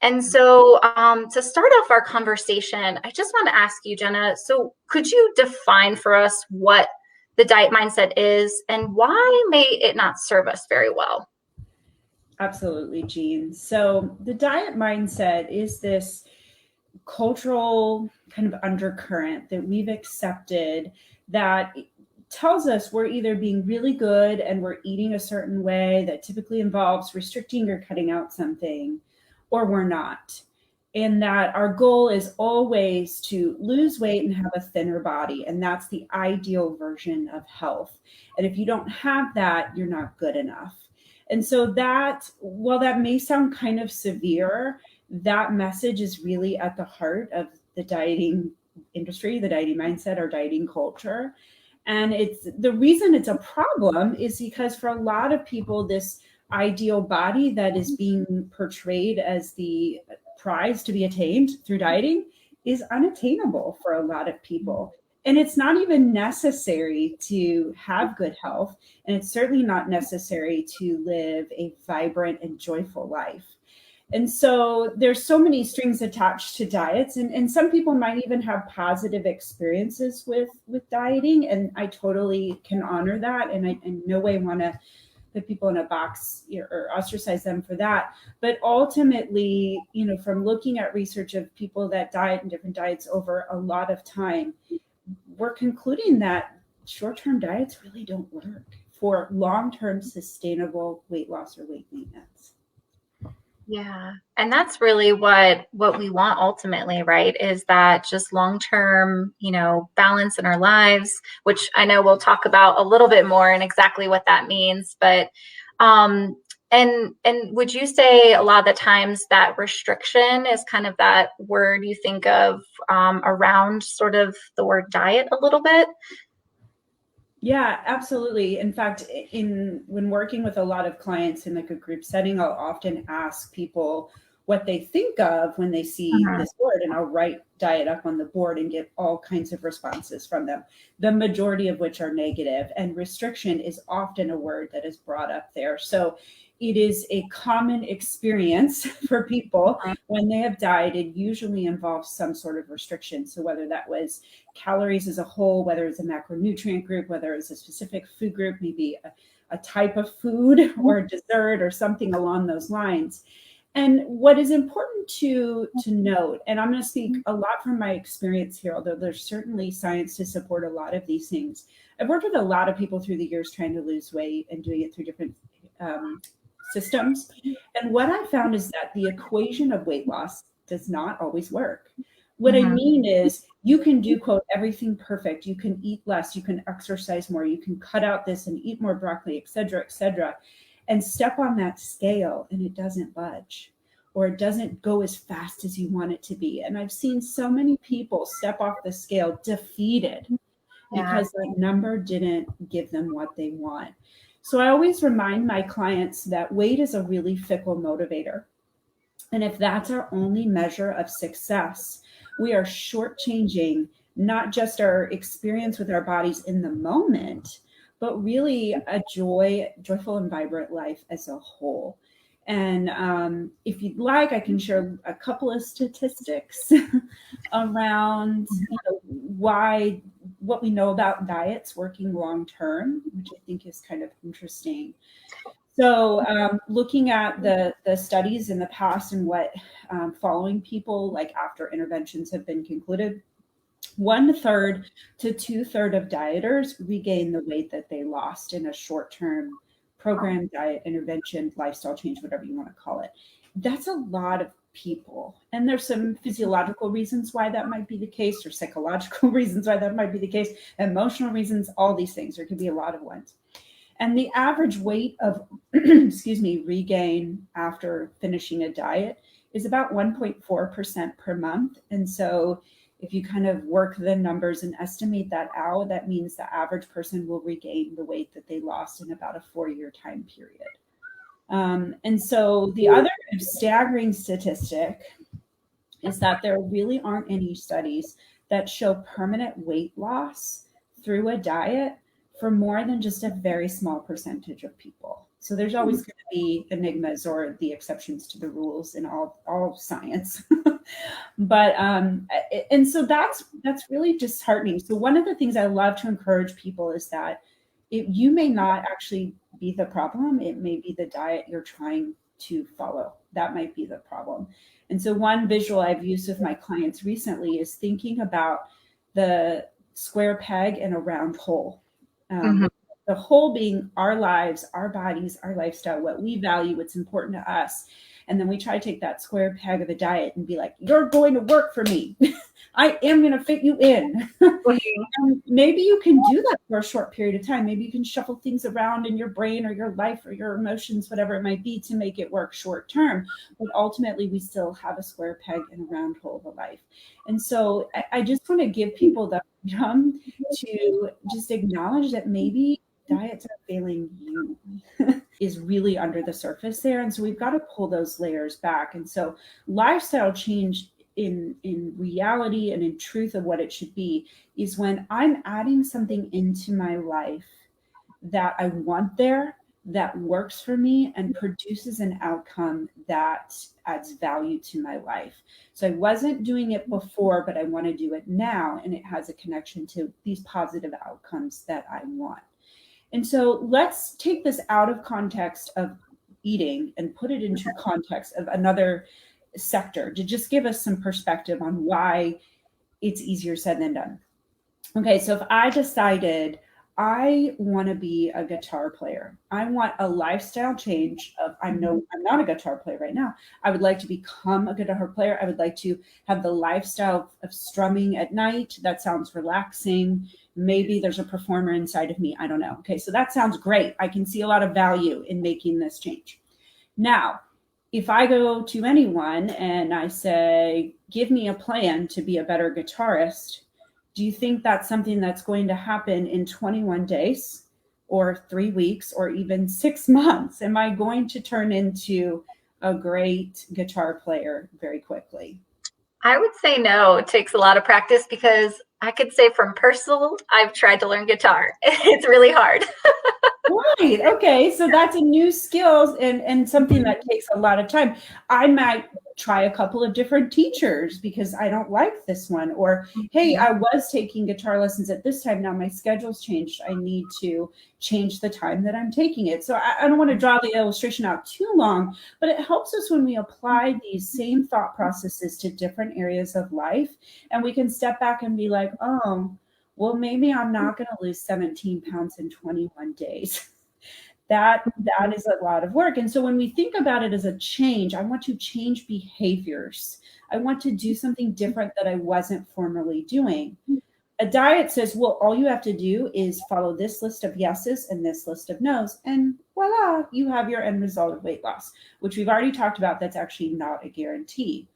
And so to start off our conversation, I just want to ask you, Jenna, so could you define for us what the diet mindset is and why may it not serve us very well? Absolutely, Jean. So the diet mindset is this cultural kind of undercurrent that we've accepted that tells us we're either being really good and we're eating a certain way that typically involves restricting or cutting out something, or we're not. And that our goal is always to lose weight and have a thinner body. And that's the ideal version of health. And if you don't have that, you're not good enough. And so that, while that may sound kind of severe, that message is really at the heart of the dieting industry, the dieting mindset, or dieting culture. And it's the reason it's a problem is because for a lot of people, this ideal body that is being portrayed as the prize to be attained through dieting is unattainable for a lot of people. And it's not even necessary to have good health. And it's certainly not necessary to live a vibrant and joyful life. And so there's so many strings attached to diets, and some people might even have positive experiences with dieting. And I totally can honor that. And I in no way want to put people in a box or ostracize them for that. But ultimately, from looking at research of people that diet in different diets over a lot of time, we're concluding that short-term diets really don't work for long-term sustainable weight loss or weight maintenance. Yeah. And that's really what we want ultimately, right? Is that just long-term, balance in our lives, which I know we'll talk about a little bit more and exactly what that means. But and would you say a lot of the times that restriction is kind of that word you think of around sort of the word diet a little bit? Yeah, absolutely. In fact, when working with a lot of clients in like a group setting, I'll often ask people what they think of when they see Mhm. this word, and I'll write diet up on the board and get all kinds of responses from them, the majority of which are negative. And restriction is often a word that is brought up there. So it is a common experience for people when they have died. It usually involves some sort of restriction. So whether that was calories as a whole, whether it's a macronutrient group, whether it's a specific food group, maybe a type of food or a dessert or something along those lines. And what is important to note, and I'm going to speak a lot from my experience here, although there's certainly science to support a lot of these things. I've worked with a lot of people through the years trying to lose weight and doing it through different systems. And what I found is that the equation of weight loss does not always work. What I Mhm. mean is you can do, quote, everything perfect. You can eat less, you can exercise more, you can cut out this and eat more broccoli, et cetera, and step on that scale and it doesn't budge or it doesn't go as fast as you want it to be. And I've seen so many people step off the scale defeated Yeah. because that number didn't give them what they want. So I always remind my clients that weight is a really fickle motivator. And if that's our only measure of success, we are shortchanging not just our experience with our bodies in the moment, but really a joyful and vibrant life as a whole. And if you'd like, I can share a couple of statistics around why what we know about diets working long term, which I think is kind of interesting. So, looking at the studies in the past and what following people like after interventions have been concluded, 1/3 to 2/3 of dieters regain the weight that they lost in a short-term program, diet intervention, lifestyle change, whatever you want to call it. That's a lot of people, and there's some physiological reasons why that might be the case, or psychological reasons why that might be the case, emotional reasons, all these things. There could be a lot of ones. And the average weight of, excuse me, regain after finishing a diet is about 1.4% per month. And so if you kind of work the numbers and estimate that out, that means the average person will regain the weight that they lost in about a 4-year time period. And so the other staggering statistic is that there really aren't any studies that show permanent weight loss through a diet for more than just a very small percentage of people. So there's always going to be enigmas or the exceptions to the rules in all science. But and so that's really disheartening. So one of the things I love to encourage people is that you may not actually be the problem. It may be the diet you're trying to follow. That might be the problem. And so one visual I've used with my clients recently is thinking about the square peg and a round hole. Mhm. The whole being our lives, our bodies, our lifestyle, what we value, what's important to us. And then we try to take that square peg of a diet and be like, you're going to work for me. I am going to fit you in. And maybe you can do that for a short period of time. Maybe you can shuffle things around in your brain or your life or your emotions, whatever it might be, to make it work short term. But ultimately, we still have a square peg and a round hole of a life. And so I just want to give people the freedom to just acknowledge that maybe diets are failing you is really under the surface there. And so we've got to pull those layers back. And so lifestyle change in reality and in truth of what it should be is when I'm adding something into my life that I want there, that works for me and produces an outcome that adds value to my life. So I wasn't doing it before, but I want to do it now. And it has a connection to these positive outcomes that I want. And so let's take this out of context of eating and put it into context of another sector to just give us some perspective on why it's easier said than done. Okay, so if I decided I want to be a guitar player, I want a lifestyle change of I'm not a guitar player right now. I would like to become a guitar player. I would like to have the lifestyle of strumming at night. That sounds relaxing. Maybe there's a performer inside of me. I don't know. Okay, so that sounds great. I can see a lot of value in making this change. Now, if I go to anyone and I say, give me a plan to be a better guitarist, do you think that's something that's going to happen in 21 days or 3 weeks or even 6 months? Am I going to turn into a great guitar player very quickly? I would say no. It takes a lot of practice because I could say from personal, I've tried to learn guitar. It's really hard. Right. Okay. So that's a new skill and something that takes a lot of time. I might try a couple of different teachers because I don't like this one. Or, hey, I was taking guitar lessons at this time. Now my schedule's changed. I need to change the time that I'm taking it. So I don't want to draw the illustration out too long, but it helps us when we apply these same thought processes to different areas of life. And we can step back and be like, oh, well, maybe I'm not going to lose 17 pounds in 21 days. That is a lot of work. And so when we think about it as a change, I want to change behaviors. I want to do something different that I wasn't formerly doing. A diet says, well, all you have to do is follow this list of yeses and this list of nos, and voila, you have your end result of weight loss, which we've already talked about. That's actually not a guarantee.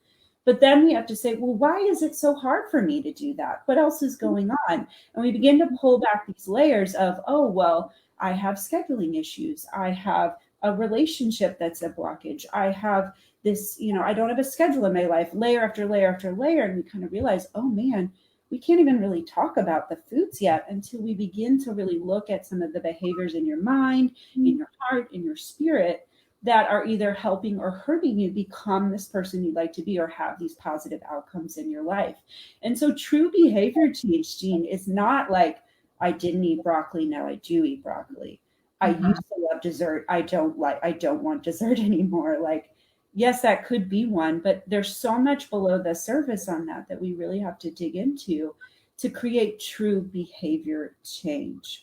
But then we have to say, well, why is it so hard for me to do that? What else is going on? And we begin to pull back these layers of, oh, well, I have scheduling issues. I have a relationship that's a blockage. I have this, I don't have a schedule in my life, layer after layer after layer. And we kind of realize, oh man, we can't even really talk about the foods yet until we begin to really look at some of the behaviors in your mind, in your heart, in your spirit that are either helping or hurting you become this person you'd like to be or have these positive outcomes in your life. And so true behavior change, Jean, is not like, I didn't eat broccoli, now I do eat broccoli. I used to love dessert. I don't want dessert anymore. Like, yes, that could be one, but there's so much below the surface on that we really have to dig into to create true behavior change.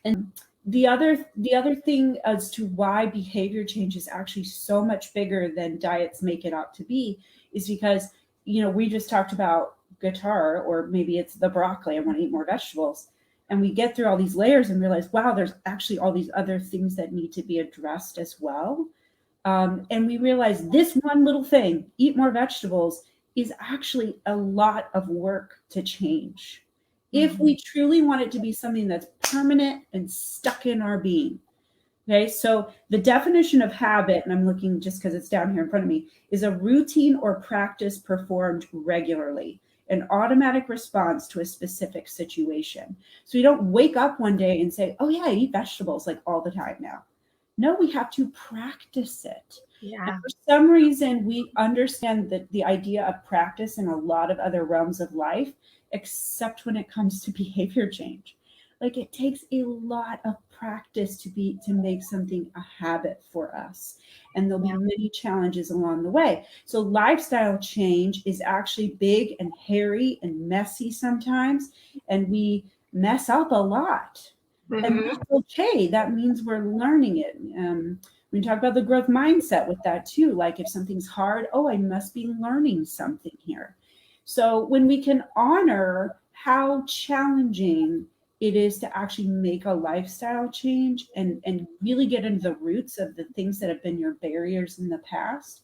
And the other thing as to why behavior change is actually so much bigger than diets make it out to be is because, we just talked about guitar, or maybe it's the broccoli, I want to eat more vegetables. And we get through all these layers and realize, wow, there's actually all these other things that need to be addressed as well. And we realize this one little thing, eat more vegetables, is actually a lot of work to change. If we truly want it to be something that's permanent and stuck in our being. Okay, so the definition of habit, and I'm looking just because it's down here in front of me, is a routine or practice performed regularly, an automatic response to a specific situation. So you don't wake up one day and say, oh yeah, I eat vegetables like all the time now. No, we have to practice it. And Yeah. for some reason, we understand that the idea of practice in a lot of other realms of life, except when it comes to behavior change. Like it takes a lot of practice to make something a habit for us. And there'll be Yeah. many challenges along the way. So lifestyle change is actually big and hairy and messy sometimes. And we mess up a lot. And Hmm. that's okay. That means we're learning it. We talk about the growth mindset with that too. Like if something's hard, oh, I must be learning something here. So when we can honor how challenging it is to actually make a lifestyle change and really get into the roots of the things that have been your barriers in the past,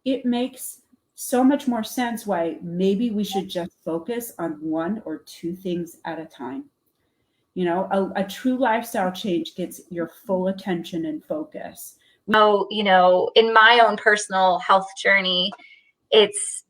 it makes so much more sense why maybe we should just focus on one or two things at a time. A true lifestyle change gets your full attention and focus. Oh, in my own personal health journey, it's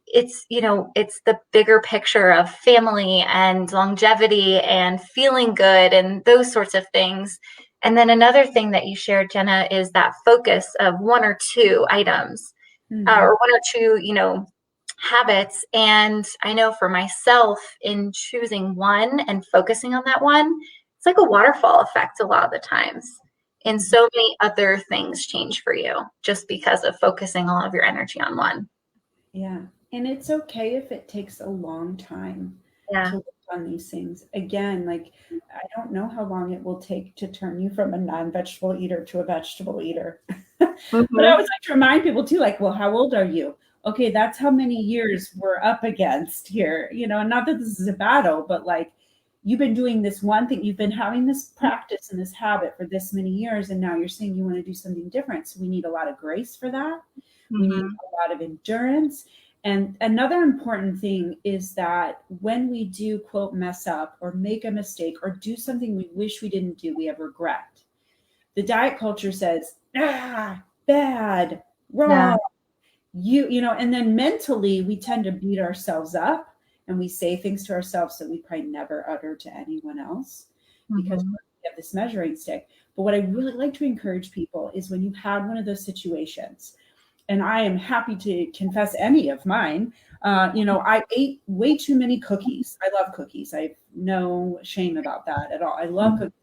it's the bigger picture of family and longevity and feeling good and those sorts of things. And then another thing that you shared, Jenna, is that focus of one or two items, Mhm. or one or two, habits. And I know for myself, in choosing one and focusing on that one, it's like a waterfall effect a lot of the times. And so many other things change for you just because of focusing all of your energy on one. Yeah. And it's okay if it takes a long time Yeah. to work on these things. Again, like I don't know how long it will take to turn you from a non-vegetable eater to a vegetable eater. But I Hmm. always like to remind people too, like, well, how old are you? Okay, that's how many years we're up against here. And not that this is a battle, but like you've been doing this one thing, you've been having this practice and this habit for this many years, and now you're saying you want to do something different. So we need a lot of grace for that. We need Hmm. a lot of endurance. And another important thing is that when we do, quote, mess up or make a mistake or do something we wish we didn't do, we have regret. The diet culture says, bad, Yeah. wrong, and then mentally we tend to beat ourselves up and we say things to ourselves that we probably never utter to anyone else because Hmm. we have this measuring stick. But what I really like to encourage people is when you've had one of those situations, and I am happy to confess any of mine. I ate way too many cookies. I love cookies. I have no shame about that at all. I love cookies.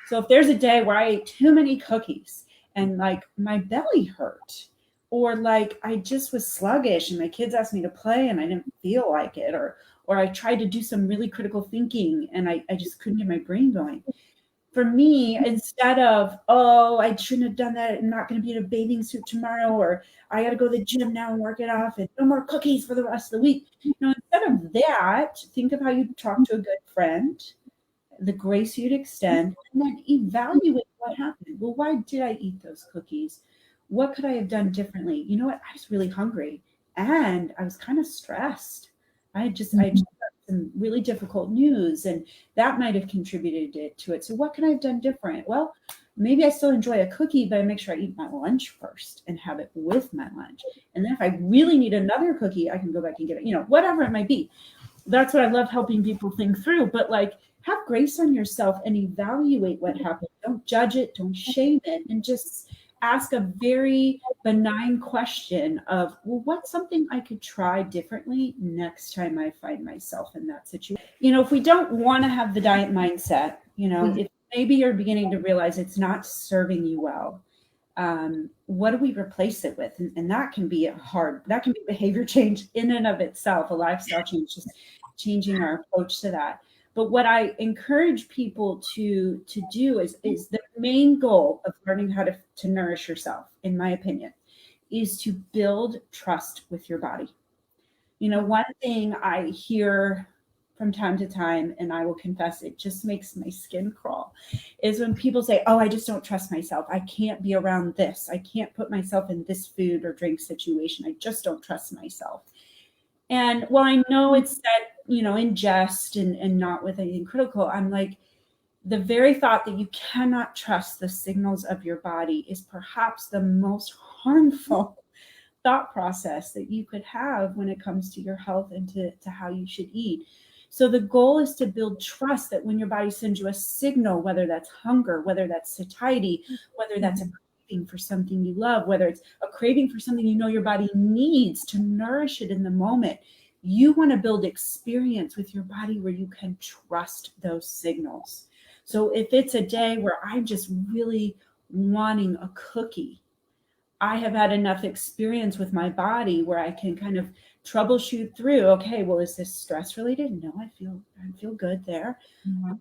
So if there's a day where I ate too many cookies and like my belly hurt, or like I just was sluggish and my kids asked me to play and I didn't feel like it, or I tried to do some really critical thinking and I just couldn't get my brain going. For me, instead of, oh, I shouldn't have done that, I'm not going to be in a bathing suit tomorrow, or I got to go to the gym now and work it off, and no more cookies for the rest of the week. Instead of that, think of how you talk to a good friend, the grace you'd extend, and then evaluate what happened. Well, why did I eat those cookies? What could I have done differently? You know what? I was really hungry and I was kind of stressed. I just got some really difficult news, and that might have contributed to it. So, what can I have done different? Well, maybe I still enjoy a cookie, but I make sure I eat my lunch first and have it with my lunch. And then if I really need another cookie, I can go back and get it, whatever it might be. That's what I love helping people think through. But like, have grace on yourself and evaluate what happened. Don't judge it, don't shame it, and just ask a very benign question of, well, what's something I could try differently next time I find myself in that situation? If we don't want to have the diet mindset, if maybe you're beginning to realize it's not serving you well, what do we replace it with? And that can be behavior change in and of itself, a lifestyle change, just changing our approach to that. But what I encourage people to do is the main goal of learning how to nourish yourself, in my opinion, is to build trust with your body. One thing I hear from time to time, and I will confess it just makes my skin crawl, is when people say, oh, I just don't trust myself. I can't be around this. I can't put myself in this food or drink situation. I just don't trust myself. And while I know it's said, in jest and not with anything critical, I'm like, the very thought that you cannot trust the signals of your body is perhaps the most harmful thought process that you could have when it comes to your health and to how you should eat. So the goal is to build trust that when your body sends you a signal, whether that's hunger, whether that's satiety, whether that's a craving for something you love, whether it's a craving for something you know your body needs to nourish it in the moment, you want to build experience with your body where you can trust those signals. So if it's a day where I'm just really wanting a cookie, I have had enough experience with my body where I can kind of troubleshoot through, okay, well, is this stress related? No, I feel good there. Mhm.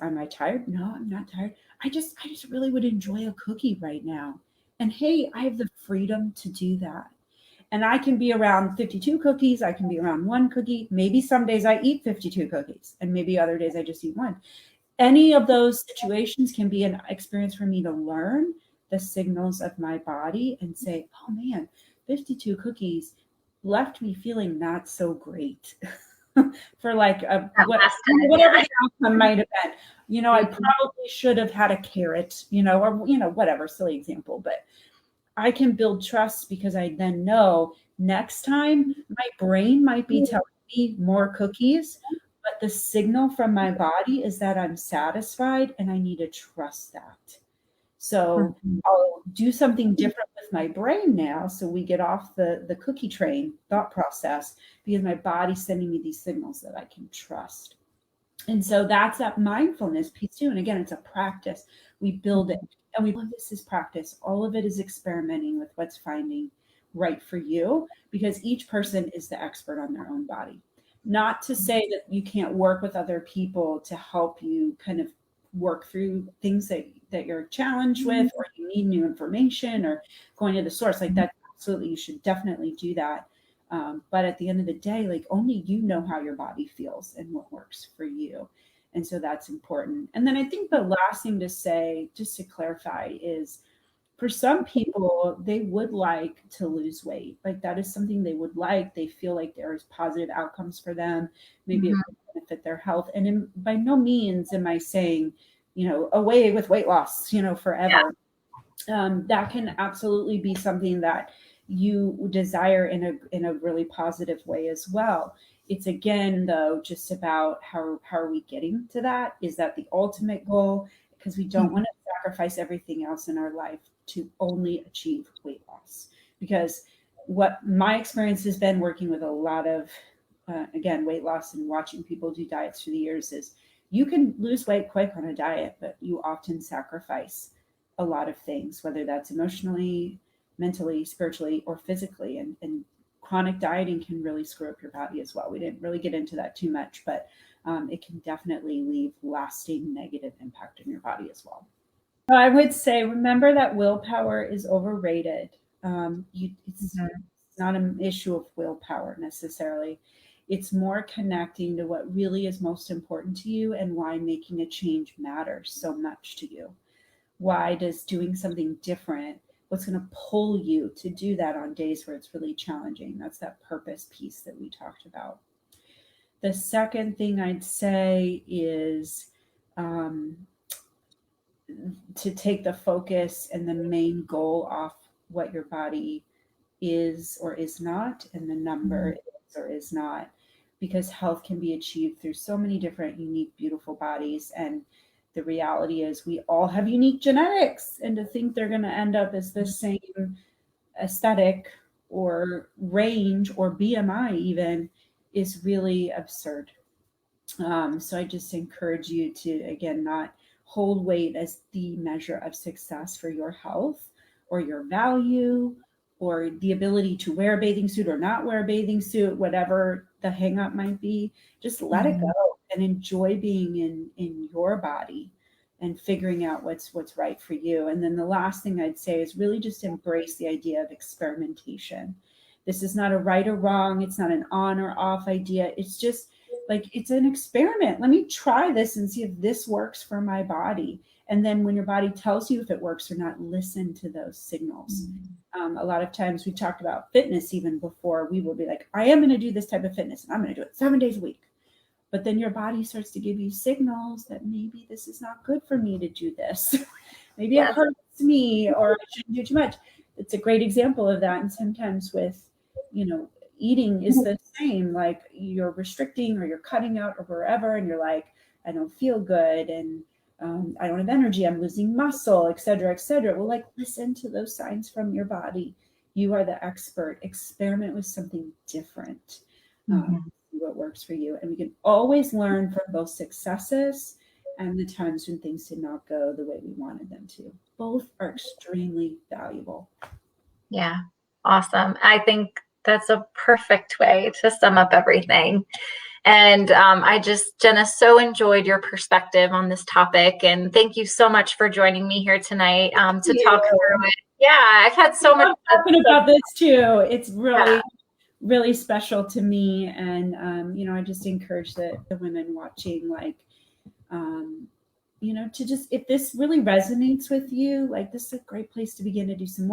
Am I tired? No, I'm not tired. I just really would enjoy a cookie right now. And hey, I have the freedom to do that. And I can be around 52 cookies. I can be around one cookie. Maybe some days I eat 52 cookies, and maybe other days I just eat one. Any of those situations can be an experience for me to learn the signals of my body and say, oh man, 52 cookies left me feeling not so great. For like That last time, whatever yeah. the outcome might have been. I Mhm. probably should have had a carrot, or whatever, silly example. But I can build trust because I then know next time my brain might be telling me more cookies, but the signal from my body is that I'm satisfied and I need to trust that. So Mhm. I'll do something different with my brain now. So we get off the cookie train thought process because my body's sending me these signals that I can trust. And so that's that mindfulness piece too. And again, it's a practice. We build it. And all of this is practice. All of it is experimenting with what's finding right for you because each person is the expert on their own body. Not to say that you can't work with other people to help you kind of work through things that you're challenged with or you need new information or going to the source like that. Absolutely, you should definitely do that. But at the end of the day, like only you know how your body feels and what works for you. And so that's important. And then I think the last thing to say, just to clarify, is for some people, they would like to lose weight. Like that is something they would like. They feel like there's positive outcomes for them. Maybe it Mhm. would benefit their health. And by no means am I saying, away with weight loss, Yeah. forever. That can absolutely be something that you desire in a really positive way as well. It's again though just about how are we getting to that? Is that the ultimate goal? Because we don't want to sacrifice everything else in our life to only achieve weight loss. Because what my experience has been working with a lot of again weight loss and watching people do diets through the years is you can lose weight quick on a diet, but you often sacrifice a lot of things, whether that's emotionally, mentally, spiritually, or physically. And chronic dieting can really screw up your body as well. We didn't really get into that too much, but it can definitely leave lasting negative impact in your body as well. So I would say remember that willpower is overrated. It's Mhm. not an issue of willpower necessarily. It's more connecting to what really is most important to you and why making a change matters so much to you. Why does doing something different, what's going to pull you to do that on days where it's really challenging? That's that purpose piece that we talked about. The second thing I'd say is um, to take the focus and the main goal off what your body is or is not and the number is or is not, because health can be achieved through so many different unique beautiful bodies. And the reality is we all have unique genetics, and to think they're going to end up as the same aesthetic or range or BMI even is really absurd. So I just encourage you to, again, not hold weight as the measure of success for your health or your value or the ability to wear a bathing suit or not wear a bathing suit, whatever the hangup might be. Just let it Mhm. go and enjoy being in your body and figuring out what's right for you. And then the last thing I'd say is really just embrace the idea of experimentation. This is not a right or wrong. It's not an on or off idea. It's just like it's an experiment. Let me try this and see if this works for my body. And then when your body tells you if it works or not, listen to those signals. A lot of times we talked about fitness even before. We will be like, I am going to do this type of fitness and I'm going to do it 7 days a week. But then your body starts to give you signals that maybe this is not good for me to do this. Maybe it Yes. hurts me or I shouldn't do too much. It's a great example of that. And sometimes with, you know, eating is the same. Like you're restricting or you're cutting out or wherever, and you're like, I don't feel good, and I don't have energy, I'm losing muscle, et cetera, et cetera. Well, like listen to those signs from your body. You are the expert. Experiment with something different. Mhm. See what works for you. And we can always learn from both successes and the times when things did not go the way we wanted them to. Both are extremely valuable. Yeah, awesome. I think that's a perfect way to sum up everything. And Jenna, so enjoyed your perspective on this topic. And thank you so much for joining me here tonight to talk through it. Yeah, I've had so much fun talking about this too. It's really, yeah. really special to me. And, I just encourage the women watching, like, to just, if this really resonates with you, like, this is a great place to begin to do some more.